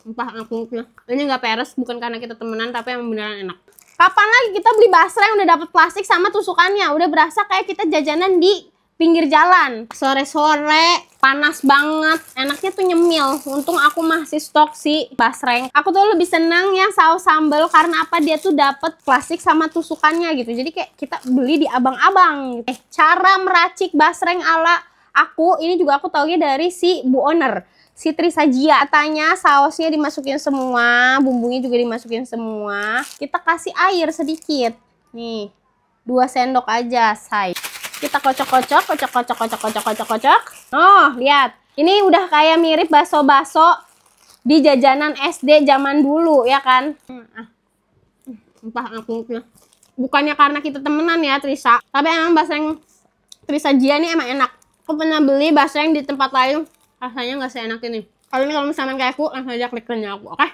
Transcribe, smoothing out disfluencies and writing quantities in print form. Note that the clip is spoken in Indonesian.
Entah angkungnya. Ini nggak peres, bukan karena kita temenan, tapi emang beneran enak. Kapan lagi kita beli basreng yang udah dapet plastik sama tusukannya? Udah berasa kayak kita jajanan di pinggir jalan. Sore-sore, panas banget. Enaknya tuh nyemil. Untung aku masih stok sih basreng. Aku tuh lebih seneng yang saus sambal karena apa? Dia tuh dapet plastik sama tusukannya gitu. Jadi kayak kita beli di abang-abang. Cara meracik basreng ala aku, ini juga aku taunya dari si Bu Owner. Si Trisajia, katanya sausnya dimasukin semua, bumbunya juga dimasukin semua. Kita kasih air sedikit. Nih, 2 sendok aja, say. Kita kocok-kocok. Oh, lihat. Ini udah kayak mirip bakso-bakso di jajanan SD zaman dulu, ya kan? Entah angkungnya. Bukannya karena kita temenan ya, Trisa. Tapi emang basreng Trisajia ini emang enak. Aku pernah beli basreng di tempat lain. Rasanya nggak seenak ini. Kalau misalnya kayak aku, langsung aja klik linknya aku, oke?